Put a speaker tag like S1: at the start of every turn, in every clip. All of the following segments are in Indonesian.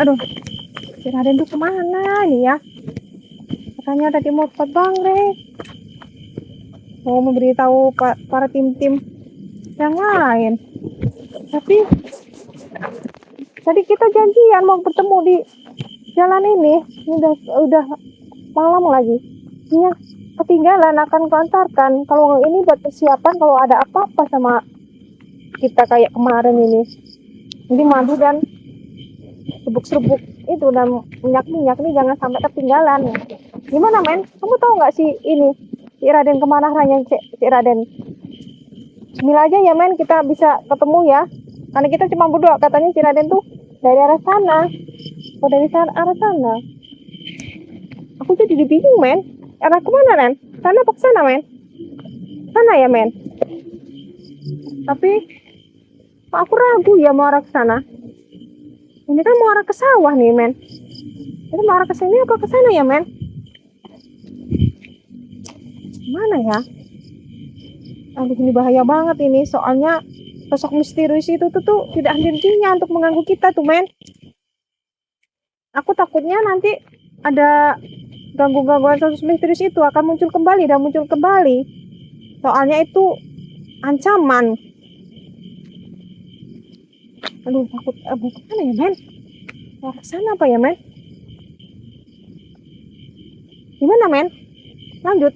S1: Aduh, si Raden tuh kemana nih ya? Katanya tadi mau tempat Bangre, mau memberitahu para tim-tim yang lain. Tapi tadi kita janjian mau bertemu di jalan ini. Ini udah malam lagi. Iya, ketinggalan akan kuantarkan. Kalau ini buat persiapan kalau ada apa-apa sama kita kayak kemarin ini. Jadi madu dan serbuk-serbuk itu dan minyak-minyak ini jangan sampai ketinggalan. Gimana men? Kamu tahu nggak sih ini si Raden kemana arahnya si Raden? Bismillah aja ya men, kita bisa ketemu ya. Karena kita cuma berdua, katanya si Raden tuh dari arah sana. Oh dari arah sana. Aku jadi bingung men. Arah kemana men? Sana apa sana men? Sana ya men. Tapi aku ragu ya mau arah ke sana. Ini kan mau arah ke sawah nih men. Itu mau arah ke sini apa ke sana ya men? Mana ya? Aduh ini bahaya banget ini. Soalnya sosok misterius itu tuh tidak henti-hentinya untuk mengganggu kita tuh men. Aku takutnya nanti ada gangguan sosok misterius itu akan muncul kembali dan muncul kembali. Soalnya itu ancaman. Aduh takut. Bukan ya men? Ke sana apa ya men? Gimana men? Lanjut.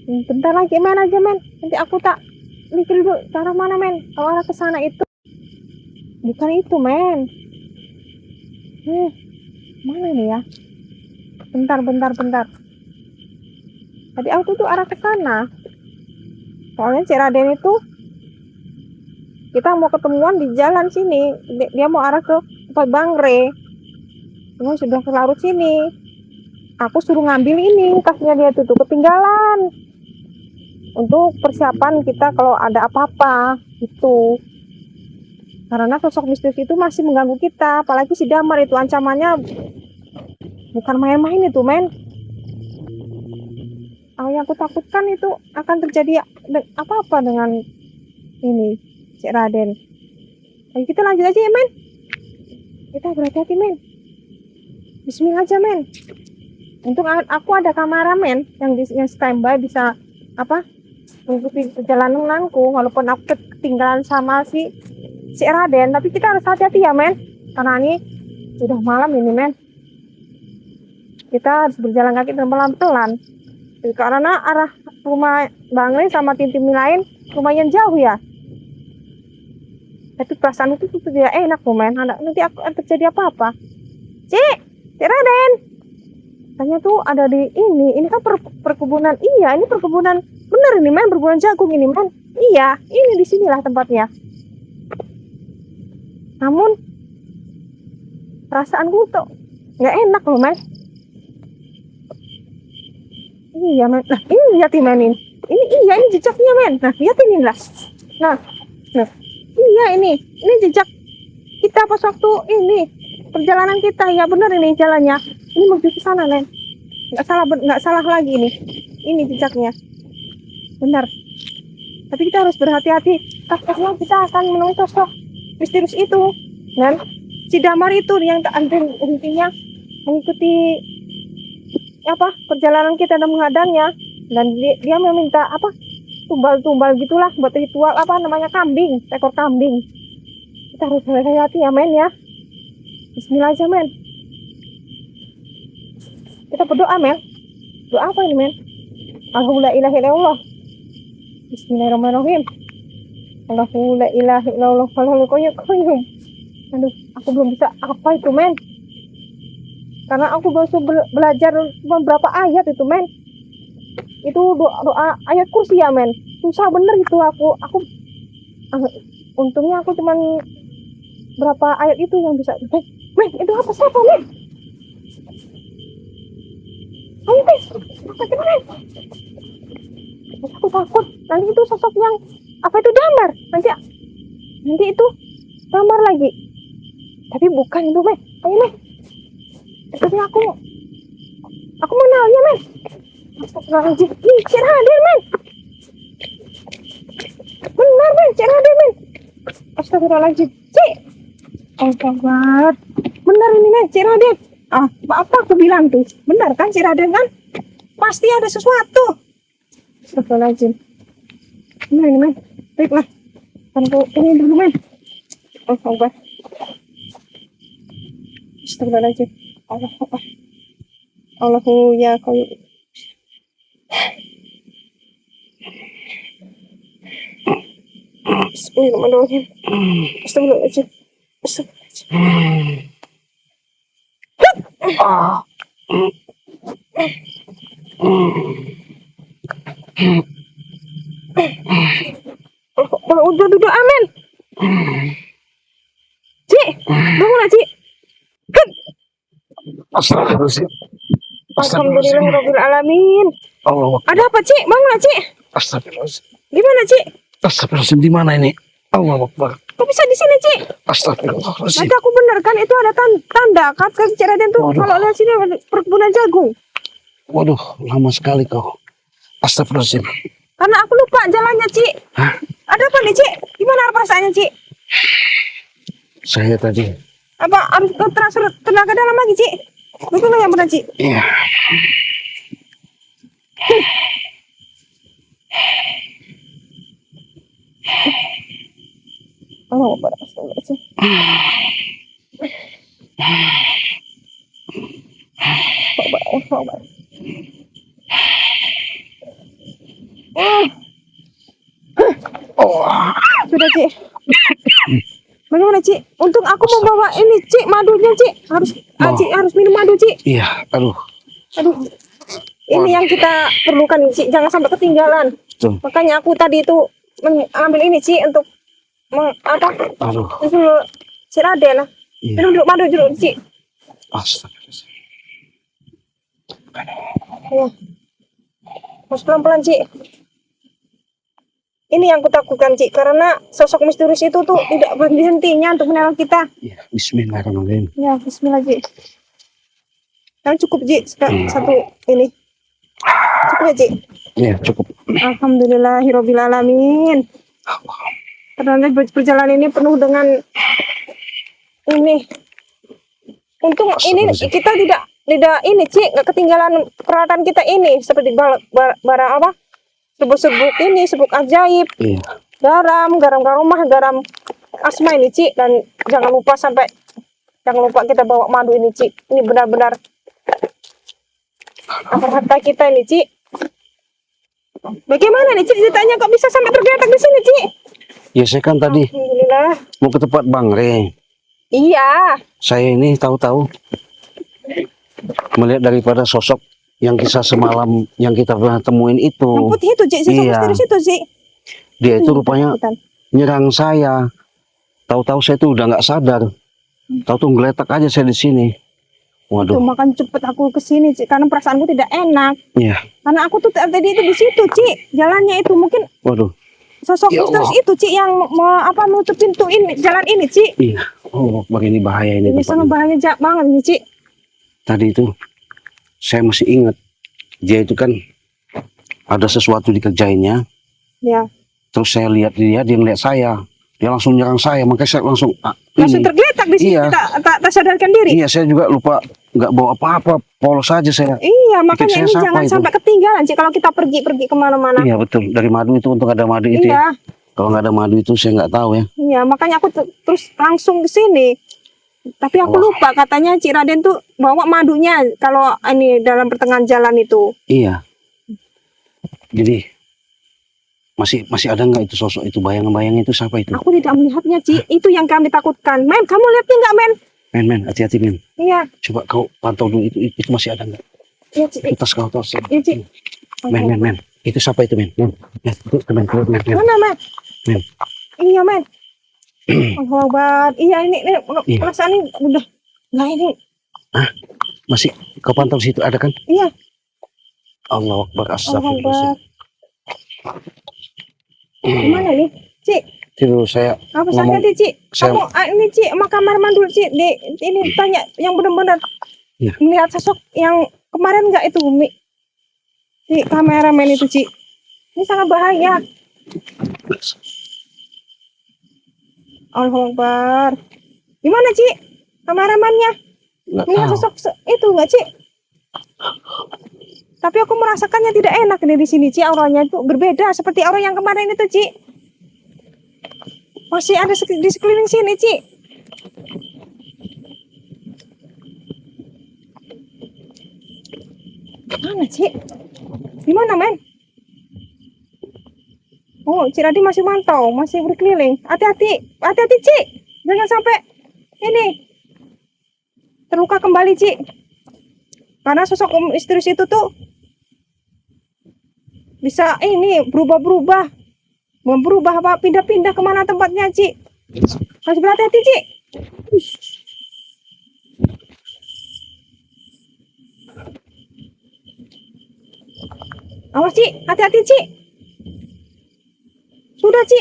S1: Bentar lagi men aja men. Nanti aku tak mikir dulu ke arah mana men. Kalau arah ke sana itu bukan itu men. Mana nih ya? Bentar. Tadi aku tuh arah ke sana. Soalnya si Raden itu kita mau ketemuan di jalan sini. Dia mau arah ke tempat Bangre. Cuma sudah larut sini. Aku suruh ngambil ini tasnya dia tuh ketinggalan. Untuk persiapan kita kalau ada apa-apa itu. Karena sosok misterius itu masih mengganggu kita. Apalagi si Damar itu ancamannya bukan main-main itu men. Yang aku takutkan itu akan terjadi apa-apa dengan ini si Raden. Ayo kita lanjut aja ya men. Kita berhati-hati men. Bismillah aja men. Untuk aku ada kameramen yang standby bisa mengikuti perjalananku walaupun aku ketinggalan sama si Raden, tapi kita harus hati-hati ya men, karena ini sudah malam ini men. Kita harus berjalan kaki dan pelan-pelan karena arah rumah Bangre sama tim-tim lain lumayan jauh ya. Tapi perasaan itu tidak enak loh men. Nanti akan terjadi apa-apa. Si Raden tanya tuh ada di ini kan perkebunan. Iya ini perkebunan bener ini men, perkebunan jagung ini men. Iya ini disinilah tempatnya. Namun perasaanku tuh nggak enak loh men. Iya men. Nah ini lihat men ini. Ini jejaknya men. Nah lihat ini lah. Nah iya ini jejak kita pas waktu ini perjalanan kita ya benar ini jalannya. Ini menuju ke sana men. Nggak salah lagi ini. Ini jejaknya. Benar. Tapi kita harus berhati-hati. Takutnya kita akan menemui sosok misterius itu. Dan si Damar itu yang intinya mengikuti perjalanan kita dan menghadangnya. Dan dia meminta tumbal-tumbal gitulah buat ritual kambing, ekor kambing. Kita harus berhati-hati ya men ya. Bismillah aja men. Kita berdoa men. Doa apa ini men? Allahu la ilaha illallah. Bismillahirrahmanirrahim. Allahu la ilaha illallah wallahu qayyum. Aduh, aku belum bisa apa itu men. Karena aku baru belajar beberapa ayat itu men. Itu doa ayat kursi ya men. Susah bener itu aku untungnya aku cuman berapa ayat itu yang bisa. Men, itu apa siapa men? Ayo men, aku takut nanti itu sosok yang itu Damar. Nanti itu Damar lagi. Tapi bukan itu men. Ayo men. Tapi aku mengenalnya men. Astagfirullahaladzim. Nih, Cik Raden men. Benar men, Cik Raden men. Astagfirullahaladzim. Cik. Oh God. Benar men, Cik Raden. Ah, apa aku bilang tuh? Benar kan Cik Raden kan? Pasti ada sesuatu. Astagfirullahaladzim. Men. Baiklah. Tanpa ini dulu, men. Oh, Allah. Astagfirullahaladzim. Allah. Allahu ya kau. Bismillahirrahmanirrahim. Astagfirullahaladzim. Udah duduk amin. Cik, bangunlah Cik.
S2: Astagfirullahaladzim.
S1: Alhamdulillahirabbil alamin.
S2: Allah.
S1: Ada apa Cik? Bangunlah Cik.
S2: Astagfirullahaladzim.
S1: Gimana Cik?
S2: Astagfirullahaladzim, di mana ini? Allah Akbar.
S1: Kok bisa di sini Cik?
S2: Astagfirullahaladzim.
S1: Nanti aku bener kan itu ada tanda kata Cik Raden tuh.
S2: Waduh.
S1: Kalau lihat sini ada perkebunan jagung.
S2: Waduh, lama sekali kau. Astagfirullahaladzim.
S1: Karena aku lupa jalannya Cik.
S2: Hah?
S1: Ada apa nih Cik? Gimana perasaannya Cik?
S2: Saya tadi.
S1: Apa harus transfer tenaga dalam lagi Cik? Betul yang benar Cik?
S2: Iya.
S1: Allah Akbar. Astagfirullahaladzim. Akbar.
S2: Oh.
S1: Sudah Cik. Bagaimana Cik? Untung aku membawa ini Cik, madunya Cik. Cik harus minum madu Cik.
S2: Iya, aduh.
S1: Ini yang kita perlukan Cik, jangan sampai ketinggalan.
S2: Betul.
S1: Makanya aku tadi itu mengambil ini Cik untuk
S2: Aduh.
S1: Itu Cik Raden.
S2: Iya.
S1: Minum dulu madu dulu Cik.
S2: Astagfirullahaladzim.
S1: Ya. Harus pelan-pelan Cik. Ini yang kutakutkan Cik, karena sosok misterius itu tuh tidak berhenti-hentinya untuk meneror kita.
S2: Iya, bismillahirrahmanirrahim.
S1: Ya, bismillah Cik. Kan cukup Cik, satu ini. Cukup ya Cik?
S2: Iya, cukup.
S1: Alhamdulillahirabbil alamin. Karena perjalanan ini penuh dengan ini. Untung ini kita tidak ini Cik, nggak ketinggalan peralatan kita ini seperti barang apa? Sebuk-sebuk ini, sebuk ajaib.
S2: Iya.
S1: Garam karomah, garam asma ini Cik, dan jangan lupa kita bawa madu ini Cik. Ini benar-benar harta kita ini Cik. Bagaimana nih Cik ceritanya kok bisa sampai tergeletak di sini Cik?
S2: Ya saya kan tadi
S1: Alhamdulillah.
S2: mau ke tempat Bang Re.
S1: Iya.
S2: Saya ini tahu-tahu melihat daripada sosok yang kisah semalam yang kita pernah temuin itu.
S1: Yang putih itu Cik, sosok misterius itu Cik.
S2: Dia itu rupanya nyerang saya. Tahu-tahu saya tuh udah nggak sadar. Tahu-tahu ngeletak aja saya di sini.
S1: Tuh,
S2: Waduh.
S1: makan cepet aku ke sini Cik, karena perasaanku tidak enak.
S2: Iya.
S1: Karena aku tuh tadi itu di situ Cik, jalannya itu mungkin
S2: Waduh.
S1: sosok
S2: Ya
S1: misterius
S2: Allah.
S1: itu Cik yang menutup pintu ini, jalan ini Cik.
S2: Iya. Oh, begini bahaya ini
S1: Ini sangat
S2: tempatnya.
S1: bahaya banget ini Cik.
S2: Tadi itu saya masih ingat dia itu kan ada sesuatu dikerjainnya.
S1: Ya.
S2: Terus saya lihat dia ngeliat saya. Dia langsung nyerang saya, makanya saya langsung
S1: Langsung tergeletak di sini,
S2: Iya.
S1: tak sadarkan diri.
S2: Iya, saya juga lupa nggak bawa apa-apa, polos aja saya.
S1: Iya, makanya
S2: saya
S1: ini
S2: siapa
S1: jangan
S2: itu?
S1: sampai ketinggalan Cik kalau kita pergi kemana-mana.
S2: Iya betul, dari madu itu untung ada madu itu
S1: Iya,
S2: ya. Kalau nggak ada madu itu saya nggak tahu ya.
S1: iya, makanya aku terus langsung ke sini. Tapi aku lupa katanya Cik Raden tuh bawa madunya kalau ini dalam pertengahan jalan itu.
S2: Iya. Jadi masih ada nggak itu sosok itu, bayang-bayang itu siapa itu?
S1: Aku tidak melihatnya Cik, itu yang kami takutkan. Men, kamu lihatnya nggak Men?
S2: Men, hati-hati men.
S1: Iya,
S2: Coba kau pantau dulu itu masih ada nggak?
S1: iya Cik.
S2: Tas kau tas.
S1: Iya Cik.
S2: Men. Itu siapa itu men? Men. Itu men.
S1: Mana Men?
S2: Men.
S1: Iya Men. Oh Akbar. Iya ini
S2: Iya.
S1: perasaan ini udah. Nah ini.
S2: Masih kau pantau situ ada kan?
S1: Iya.
S2: Allah Akbar,
S1: Allah
S2: astagfirullahaladzim.
S1: Gimana nih Cik?
S2: Itu saya
S1: Apa
S2: ngomong-
S1: sakit Cik?
S2: saya-
S1: Kamu ini Cik sama kamar mandul Cik. Ini tanya yang benar-benar
S2: Iya.
S1: melihat sosok yang kemarin nggak itu Umi? Cik, kameramen itu Cik. Ini sangat bahaya. Allahu Akbar. Gimana Cik? Kameramannya?
S2: nggak
S1: Melihat
S2: tahu.
S1: sosok itu nggak, Ci? Tapi aku merasakannya tidak enak nih di sini, Ci. Auranya itu berbeda seperti aura yang kemarin itu, Ci. Masih ada di sekeliling sini, Ci. Mana, Ci? Di mana, men? Oh, Ci Radi masih mantau, masih berkeliling. Hati-hati, hati-hati, Ci. Jangan sampai ini terluka kembali, Ci. Karena sosok misterius itu tuh bisa ini berubah-berubah. Berubah apa pindah-pindah kemana tempatnya, Ci. Harus berhati-hati, Ci. Awas, Ci, hati-hati, Ci. Sudah, Ci,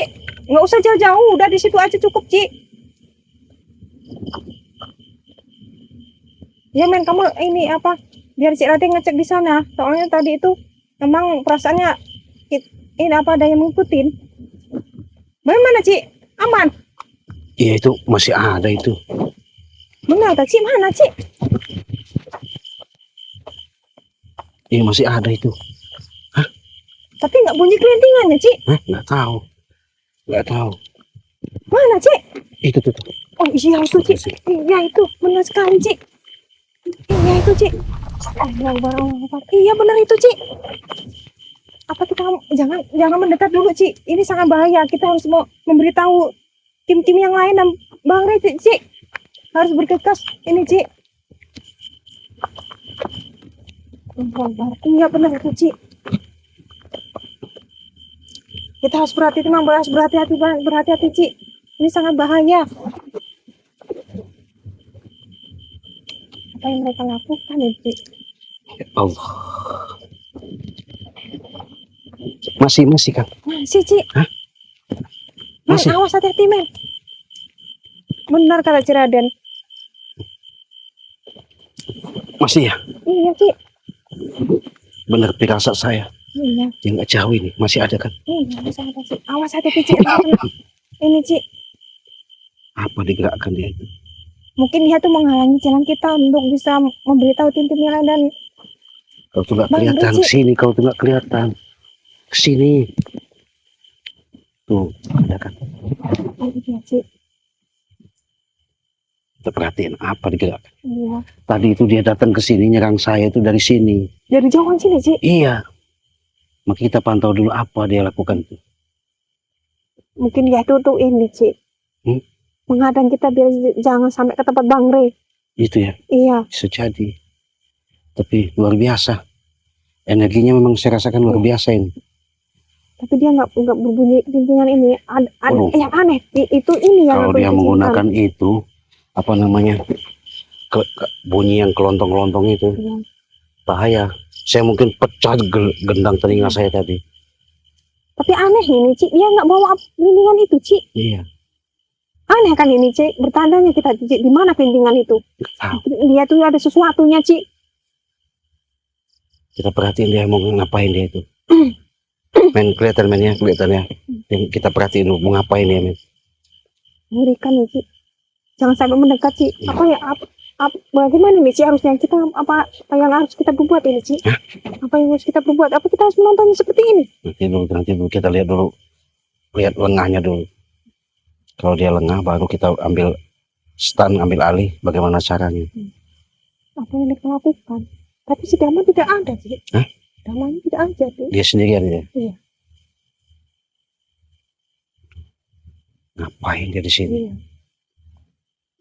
S1: nggak usah jauh-jauh, udah di situ aja cukup, Ci. Ya, men, kamu ini apa? Biar Cik Raden ngecek di sana. Soalnya tadi itu memang perasaannya ini apa ada yang ngikutin. Bagaimana, Ci? Aman?
S2: Iya itu masih ada itu.
S1: Benar, tak, Ci? Mana, Ci?
S2: Iya masih ada itu.
S1: Tapi nggak bunyi kelintingannya, Ci.
S2: Hah? Nggak tahu. Nggak tahu.
S1: Mana, Ci?
S2: Itu tuh.
S1: Oh iya itu, Ci. Iya itu, benar sekali, Ci. Iya itu, Ci. Iya benar itu, Ci. Apa kita jangan mendekat dulu, Ci. Ini sangat bahaya. Kita harus memberitahu tim-tim yang lain dan Bang Rey, Ci. Harus bergegas ini, Ci. Iya benar itu, Ci. Kita harus berhati-hati, harus berhati-hati, Ci. Ini sangat bahaya. Apa yang mereka lakukan, Ci?
S2: Ya Allah. Masih kan?
S1: Masih, Ci.
S2: Hah?
S1: Men,
S2: Masih?
S1: awas hati-hati, men. Benar kata Cik Raden.
S2: Masih ya?
S1: Iya, Ci.
S2: Benar pirasat saya.
S1: Iya.
S2: Yang nggak jauh ini masih ada kan?
S1: Iya, masih ada, Ci. Awas hati-hati, Ci. Ini, Ci.
S2: Apa digerakkan dia itu?
S1: Mungkin dia tuh menghalangi jalan kita untuk bisa memberitahu tim-tim yang lain dan
S2: Kau tuh nggak
S1: Bang,
S2: kelihatan
S1: Ci.
S2: kesini, kau tuh nggak kelihatan kesini. Tuh ada kan?
S1: oh, iya, Ci.
S2: Kita perhatiin apa digerakkan.
S1: Iya.
S2: Tadi itu dia datang ke sini nyerang saya itu dari sini.
S1: Dari jauhan sini, Ci.
S2: Iya. Maka kita pantau dulu apa dia lakukan itu.
S1: Mungkin dia tuh ini, Ci. Menghadang kita biar jangan sampai ke tempat Bang Rey.
S2: Itu ya.
S1: Iya.
S2: Bisa jadi. Tapi luar biasa. Energinya memang saya rasakan luar biasa ini.
S1: Tapi dia nggak berbunyi kelintingan ini.
S2: Oh.
S1: Yang aneh. Itu ini yang
S2: Kalau
S1: aku
S2: dia
S1: izinkan.
S2: menggunakan itu, apa namanya, bunyi yang kelontong-kelontong itu,
S1: Iya.
S2: bahaya. Saya mungkin pecah gendang telinga saya tadi.
S1: Tapi aneh ini, Ci. Dia nggak bawa kelintingan itu, Ci.
S2: Iya.
S1: Aneh kan ini, Ci. Bertandanya kita, Ci. Di mana kelintingan itu?
S2: Nggak tahu.
S1: Dia tuh ada sesuatunya, Ci.
S2: Kita perhatiin dia mau ngapain dia itu. Men kelihatan men ya, kelihatannya. Kita perhatiin dulu mau ngapain dia men.
S1: Mengerikan nih, Ci. Jangan sampai mendekat, Ci. Apa ya? Bagaimana nih, Ci? Harusnya kita apa yang harus kita berbuat ini, Ci?
S2: Hah?
S1: Apa yang harus kita berbuat? Apa kita harus menontonnya seperti ini?
S2: Nanti dulu kita lihat dulu. Lihat lengahnya dulu. Kalau dia lengah baru kita ambil stand, ambil alih. Bagaimana caranya?
S1: Apa yang kita lakukan? Tapi si Daman tidak ada, Ci.
S2: Hah?
S1: Daman tidak ada, Ci.
S2: Dia sendirian ya?
S1: Iya.
S2: Ngapain dia di sini?
S1: Iya.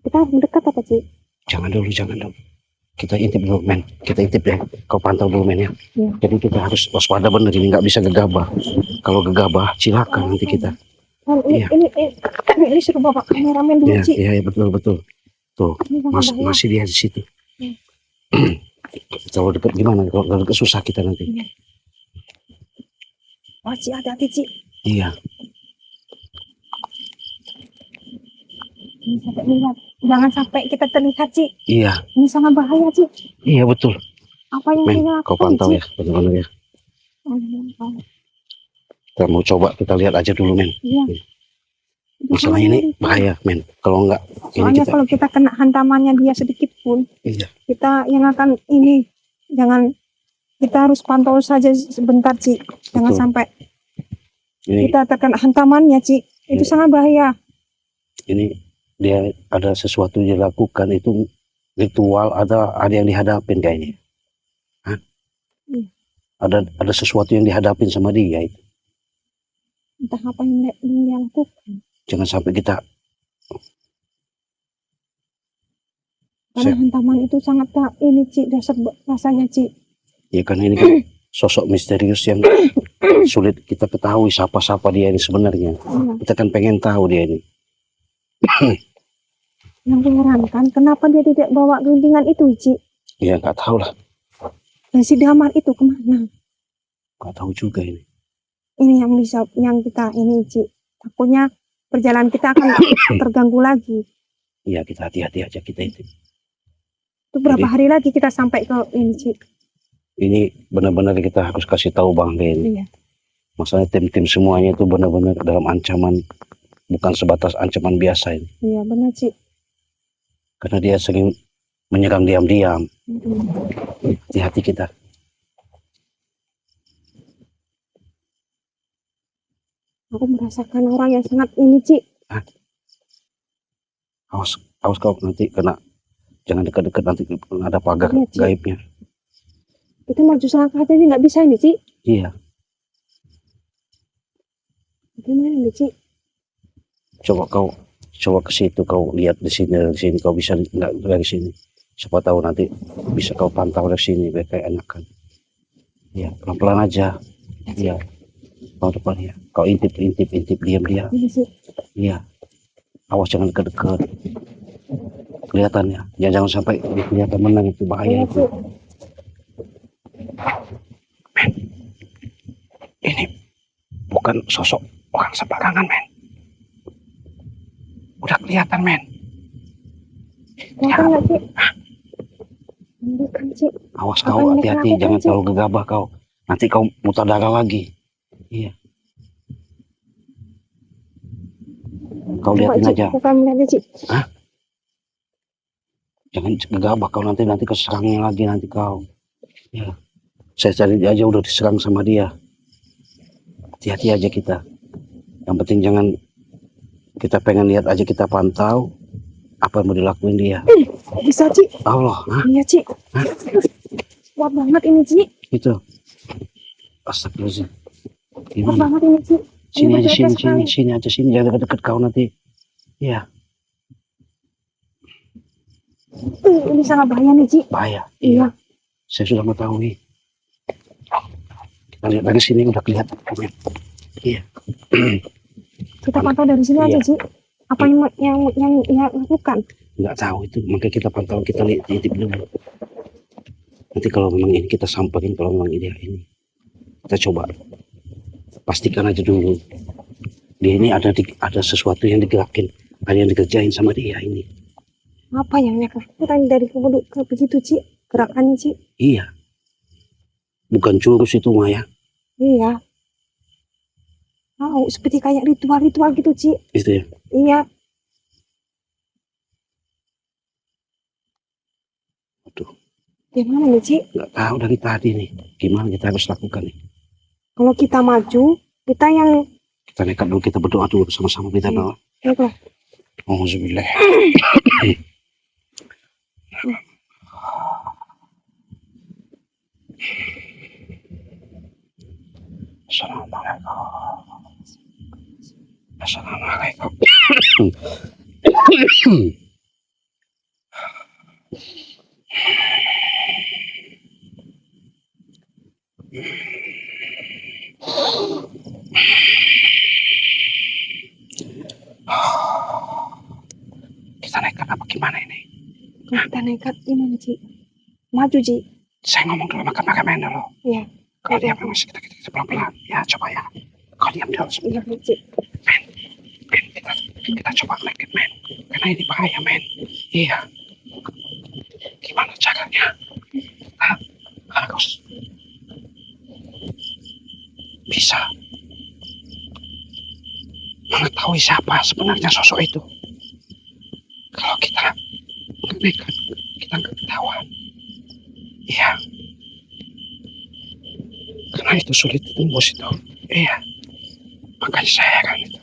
S1: Kita harus mendekat apa, Ci?
S2: Jangan dulu. Kita intip dulu men. Kita intip ya. Kau pantau dulu men ya.
S1: Iya.
S2: Jadi kita harus waspada bener ini, nggak bisa gegabah. Kalau gegabah silakan nanti kita. Iya.
S1: Ini suruh bapak kameramen dulu, Ci.
S2: Iya betul. Tuh
S1: Ini sangat bahaya.
S2: masih dia di situ. Kalau dekat gimana? Kalau dekat susah kita nanti.
S1: Iya. Wah, Ci, hati-hati, Ci.
S2: Iya.
S1: Ini sampai lihat. Jangan sampai kita terlihat, Ci.
S2: Iya.
S1: Ini sangat bahaya, Ci.
S2: Iya betul.
S1: Apa yang
S2: Men,
S1: dia
S2: kau
S1: lakukan,
S2: pantau
S1: Ci?
S2: ya, benar-benar ya.
S1: Oh, iya.
S2: Kita mau coba kita lihat aja dulu men.
S1: Iya.
S2: Masalah ini bahaya, men. Kalau enggak, ini
S1: Soalnya
S2: kita,
S1: kalau kita kena hantamannya dia sedikit pun,
S2: iya,
S1: kita yang akan ini, jangan, kita harus pantau saja sebentar, Ci. Jangan
S2: betul.
S1: sampai
S2: Ini,
S1: kita terkena hantamannya, Ci. Itu
S2: Iya.
S1: sangat bahaya.
S2: ini dia ada sesuatu yang dilakukan itu ritual, ada yang dihadapin kayaknya. Hah?
S1: Hmm.
S2: Ada sesuatu yang dihadapin sama dia itu.
S1: Entah apa yang dia lakukan.
S2: Jangan sampai kita
S1: Karena hantaman itu sangat ini, Ci, dasar rasanya, Ci.
S2: ya kan ini kan sosok misterius yang sulit kita ketahui siapa dia ini sebenarnya.
S1: Iya.
S2: Kita kan pengen tahu dia ini.
S1: Yang mengherankan, kenapa dia tidak bawa gelintingan itu, Ci?
S2: Ya nggak tahu lah,
S1: Dan si Damar itu kemana?
S2: nggak tahu juga ini.
S1: Ini yang bisa, yang kita ini, Ci. Takutnya perjalanan kita akan terganggu lagi.
S2: Iya, kita hati-hati aja kita itu.
S1: Itu berapa
S2: Jadi-
S1: hari lagi kita sampai ke ini, Ci?
S2: Ini benar-benar kita harus kasih tahu Bang Ben.
S1: Iya.
S2: Masalah tim-tim semuanya itu benar-benar dalam ancaman, bukan sebatas ancaman biasa ini.
S1: Iya, benar, Ci.
S2: Karena dia sering menyerang diam-diam.
S1: Mm-mm.
S2: Hati-hati kita.
S1: Aku merasakan orang yang sangat ini, Ci.
S2: Awas kau nanti kena, jangan dekat-dekat nanti ada pagar
S1: Iya, Ci.
S2: gaibnya.
S1: Kita maju selangkah aja nggak bisa ini, Ci.
S2: Iya,
S1: Gimana nih, Ci?
S2: coba ke situ, kau lihat di sini kau bisa nggak dari sini. Siapa tahu nanti bisa kau pantau dari sini biar kayak enakan. Iya, pelan-pelan aja. Iya, kau depan ya. Kau intip diam-diam.
S1: Iya, Ci.
S2: Iya, awas jangan dekat-dekat. Kelihatannya, jangan sampai kelihatan menang, itu bahaya
S1: Iya,
S2: itu.
S1: Ci.
S2: Ini bukan sosok orang sembarangan, men. Udah kelihatan, men.
S1: Kelihatan nggak, Ci? Bukan, Ci.
S2: Awas
S1: Apa
S2: kau,
S1: yang
S2: hati-hati,
S1: dilakukan,
S2: jangan
S1: Ci?
S2: terlalu gegabah kau. Nanti kau mutar darah lagi. Iya. Kau
S1: Coba,
S2: liatin
S1: Ci.
S2: aja.
S1: Aku akan melihatnya, Ci.
S2: Jangan gegabah kau, nanti keserangnya lagi nanti kau. Ya. Saya cari dia aja udah diserang sama dia. Hati-hati aja kita. Yang penting jangan, kita pengen lihat aja, kita pantau apa yang mau dilakuin dia.
S1: Bisa, Ci.
S2: Allah,
S1: Iya, Ci. Kuat banget ini, Ci.
S2: itu. Astagfirullahaladzim.
S1: Kuat
S2: Gimana?
S1: banget ini, Ci.
S2: Sini
S1: Ini
S2: aja,
S1: berbeda sekali.
S2: sini aja, jangan deket-deket kau nanti. Iya,
S1: Ini sangat bahaya nih, Ci.
S2: bahaya.
S1: Iya.
S2: Saya sudah mengetahui. Kita lihat dari sini udah kelihatan. Iya.
S1: Kita pantau dari sini aja,
S2: Iya.
S1: Ci. Apa yang ia lakukan?
S2: Nggak tahu itu, makanya kita pantau, kita lihat intip dulu. Nanti kalau memang ini kita samperin, kalau memang ini kita coba pastikan aja dulu. Dia ini ada sesuatu yang digerakin, ada yang dikerjain sama dia ini.
S1: Apa yang ia lakukan dari ke begitu, Ci? Gerakannya, Ci.
S2: Iya. Bukan jurus itu, Maya.
S1: Iya. Oh, seperti kayak ritual-ritual gitu, Ci.
S2: Itu ya.
S1: Iya.
S2: Aduh,
S1: Gimana nih, Ci?
S2: nggak tahu dari tadi nih. Gimana kita harus lakukan nih?
S1: Kalau kita maju, kita yang
S2: Kita nekat dulu, kita berdoa dulu bersama-sama, kita
S1: Iya.
S2: doa.
S1: apa?
S2: Alhamdulillah. Assalamualaikum. Assalamualaikum. Kita nekat apa gimana ini?
S1: Kalau kita nekat gimana, Ci? Maju, Ci.
S2: Saya ngomong dulu, makan dulu.
S1: Iya.
S2: Kalau dia memang kita pelan-pelan. Ya, coba ya. Kau diam dulu.
S1: Iya, Ci.
S2: Men, kita coba naked, men. Karena ini bahaya, men. Iya. Gimana caranya? Kita harus bisa mengetahui mengetahui siapa sebenarnya sosok itu. Kalau kita nekat, kita nggak ketahuan. Iya. Karena itu sulit ditembus itu. Iya. Makanya saya kan itu.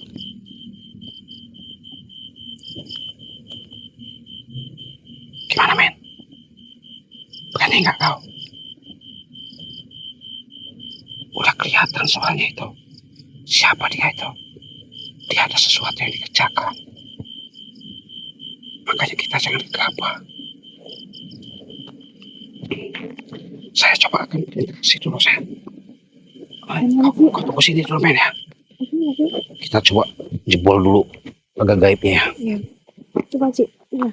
S2: Gimana men? Berani nggak kau? Udah kelihatan soalnya itu. Siapa dia itu? Dia ada sesuatu yang dikerjakan. Makanya kita jangan gegabah. Saya coba akan berinteraksi dulu saya. Kau tunggu sini dulu men ya. Kita coba jebol dulu agak gaibnya ya.
S1: Iya. Coba Ci. Iya.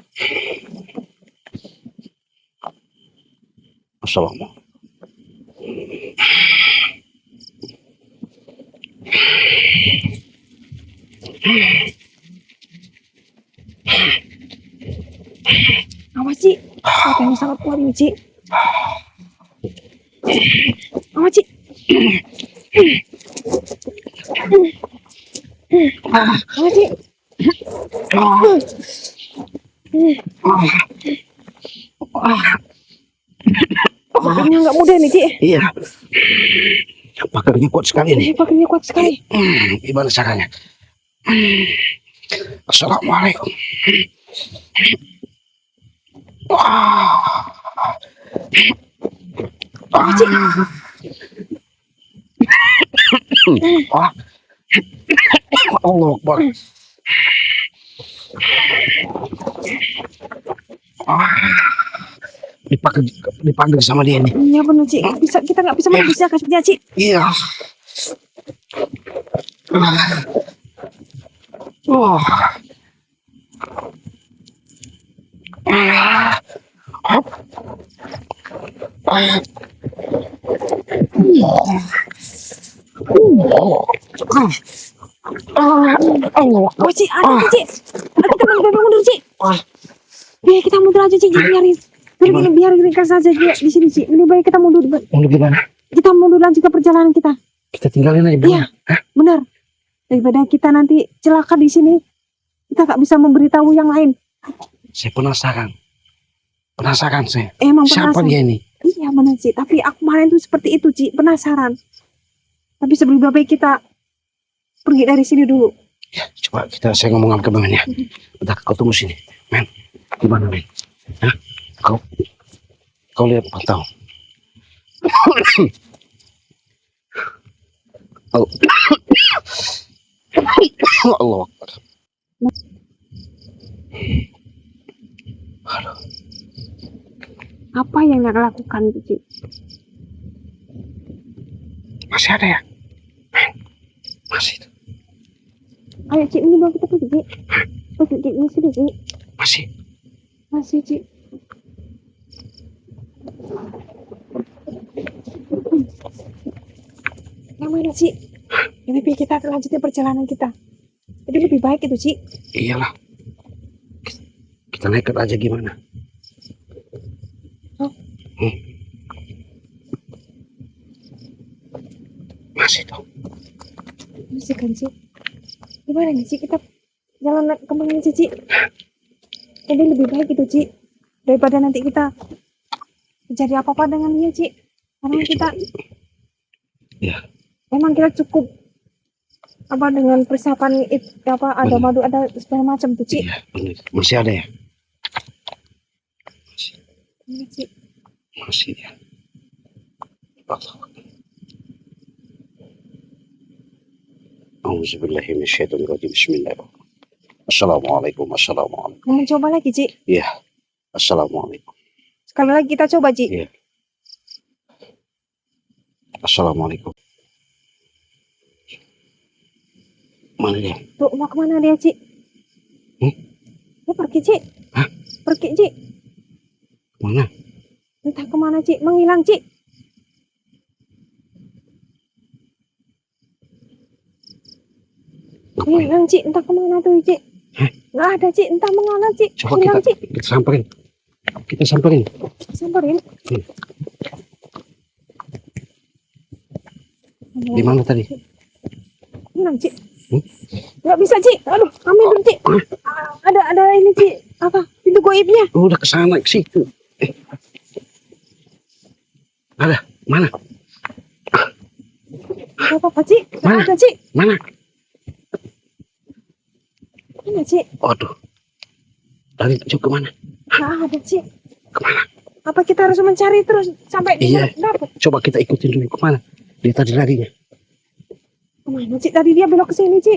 S2: Assalamualaikum.
S1: Awas Ci. Katanya sangat kuat nih Ci. Awas Ci. Awas Ci. Pakarnya nggak mudah nih Ci.
S2: Iya. Pakarnya kuat sekali nih.
S1: Pakarnya kuat sekali.
S2: Gimana caranya? Assalamualaikum.
S1: Awas Ci.
S2: Allah Akbar. Dipanggil sama dia nih.
S1: Iya benar Ci. Kita nggak bisa menembusnya kasihnya Ci.
S2: Iya. Oh. Allah.
S1: Oh Ci, ada Ci. Kita mundur Ci. Biar kita mundur aja Ci, biar saja dia di sini Ci. Lebih baik kita mundur.
S2: Mundur gimana?
S1: Kita mundur lanjutkan perjalanan kita.
S2: Kita tinggalin aja.
S1: Iya, benar. Daripada kita nanti celaka di sini, kita nggak bisa memberitahu yang lain.
S2: Saya penasaran. Penasaran saya.
S1: Emang
S2: Siapa
S1: penasaran.
S2: dia ini?
S1: Iya benar Ci. Tapi aku kemarin tuh seperti itu Ci, penasaran. Tapi sebelum baik kita pergi dari sini dulu.
S2: Ya, coba saya ngomong sama Bang ya. Bentar, kau tunggu sini. Men, gimana men? Hah? Kau lihat pantau. Allah Akbar. Aduh.
S1: Apa yang nak lakukan Ci?
S2: Masih ada ya? Masih itu.
S1: Ayo Ci, ini bawa kita pergi Ci. Pergi Ci, ini sini Ci. Masih Ci. Yang mana Ci? Lebih kita lanjutin perjalanan kita. Jadi lebih baik itu Ci.
S2: Iyalah. Kita nekat aja gimana?
S1: Oh.
S2: Masih tuh.
S1: Masih kan Ci? Gimana nih Ci? Kita jalan kemana sih Ci? Jadi lebih baik itu Ci. Daripada nanti kita terjadi apa-apa dengan dia Ci. Karena kita memang kita cukup apa dengan persiapan ada madu, ada segala macam tuh Ci.
S2: Iya, benar. Masih ada ya?
S1: Iya Ci.
S2: Masih ya. Allah. Auzubillahi minasyaitonirrajim. Bismillahirrahmanirrahim. Assalamualaikum.
S1: Mau mencoba lagi Ci?
S2: Iya. Assalamualaikum.
S1: Sekali lagi kita coba Ci.
S2: Iya. Assalamualaikum. Mana dia?
S1: Tuh mau kemana dia Ci? Dia pergi Ci.
S2: Hah?
S1: Pergi Ci.
S2: Mana?
S1: Entah kemana Ci, menghilang Ci. Hilang Ci, entah kemana tuh Ci. Nggak ada Ci, entah mengana Ci.
S2: Coba
S1: hilang Ci.
S2: kita samperin. Kita samperin.
S1: Samperin.
S2: Di mana tadi?
S1: Hilang Ci. Nggak bisa, Ci. Aduh, ambil dulu, Ci. Ada ini, Ci. Apa? Pintu goibnya.
S2: Udah kesana ke situ. Ada mana?
S1: Apa, Ci? Nggak
S2: Mana?
S1: ada, Ci.
S2: Mana?
S1: Mana, Ci?
S2: Waduh. Dari jauh kemana?
S1: Nggak ada, Ci.
S2: Kemana?
S1: Apa kita harus mencari terus sampai
S2: Iya.
S1: dapat?
S2: Coba kita ikutin dulu kemana? Dia tadi larinya.
S1: Kemana, Ci? Tadi dia belok ke sini, Ci.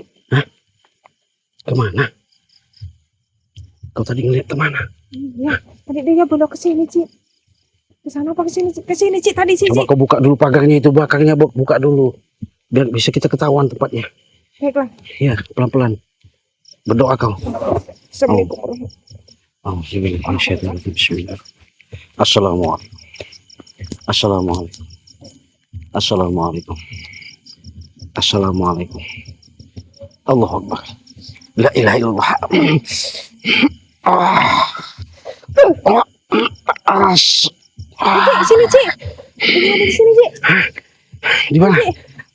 S2: Kemana? Kau tadi ngeliat kemana?
S1: Iya. Tadi dia belok ke sini, Ci. Ke sana apa ke sini, Ci? Ke sini, Ci. Tadi, Ci.
S2: Coba kau buka dulu pagarnya itu, belakangnya buka dulu. Biar bisa kita ketahuan tempatnya.
S1: Baiklah.
S2: Iya, pelan-pelan. Berdoa kau.
S1: Assalamualaikum warahmatullahi
S2: Bismillah. Assalamualaikum. Assalamualaikum. Assalamualaikum. Assalamualaikum. Allahu Akbar. La ilaha illallah.
S1: Ci, sini, Ci. Ini ada di sini, Ci.
S2: Di mana?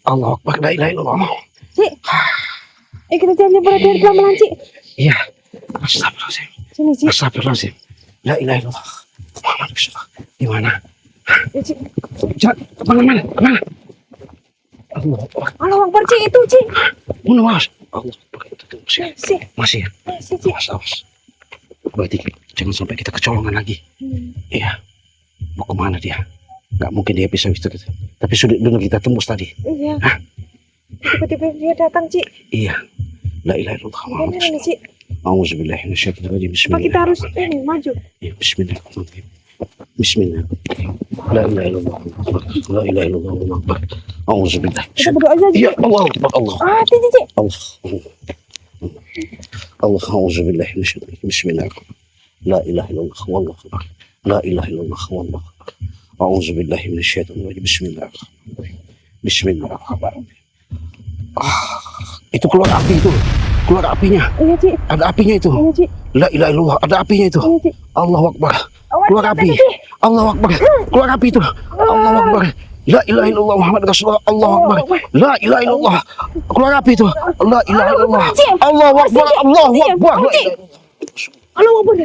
S2: Allahu Akbar. La ilaha illallah.
S1: Ci. Kita jalan pelan-pelan, Ci.
S2: Iya. Astagfirullahaladzim.
S1: Sini, Ci.
S2: Astagfirullahaladzim. La ilaha illallah. Muhammad Rasulullah. Di mana?
S1: Ya, Ci.
S2: Jangan kemana-mana. Kemana? Allah Akbar.
S1: Allah Akbar, Ci. Itu, Ci.
S2: Mana mas? Allah Akbar. Itu masih.
S1: Ci.
S2: Masih ya?
S1: Masih, Ci.
S2: Awas, awas. Berarti jangan sampai kita kecolongan lagi. Iya. Mau kemana dia? Nggak mungkin dia bisa gitu. Tapi sudah dengar kita tembus tadi.
S1: Iya.
S2: Hah?
S1: Tiba-tiba dia datang, Ci.
S2: Iya. La ilaha illallah. Muhammad
S1: Gimana nih, Ci?
S2: Auzubillahi minasyaitonirrajim.
S1: Apa kita harus ini maju?
S2: Ya, bismillahirrahmanirrahim. Bismillah. La ilaha illallah. La ilaha illallah. Allahu Akbar. Auzubillah.
S1: Kita berdoa aja, Ci.
S2: Ya Allah Akbar. Allah.
S1: Ci, Ci.
S2: Allah. Allah. Auzubillah minasyaitonir rajim. Bismillah. La ilaha illallah. Wallahu akbar. La ilaha illallah. Wallahu akbar. Auzubillah minasyaitonir rajim. Bismillah. Bismillah. Itu keluar api itu. Keluar apinya.
S1: Iya, Ci.
S2: Ada apinya itu.
S1: Iya, Ci.
S2: La ilaha illallah. Ada apinya itu.
S1: Iya, Ci.
S2: Allahu Akbar.
S1: Awas,
S2: Keluar
S1: Ci,
S2: api.
S1: Ci.
S2: Allahu Akbar. Keluar api itu. Allahu Akbar. La ilaha illallah Muhammad Rasulullah. Allahu Akbar. La ilaha illallah. Keluar api itu. La ilaha illallah. Allahu Akbar. Allahu Akbar.
S1: Allahu Akbar.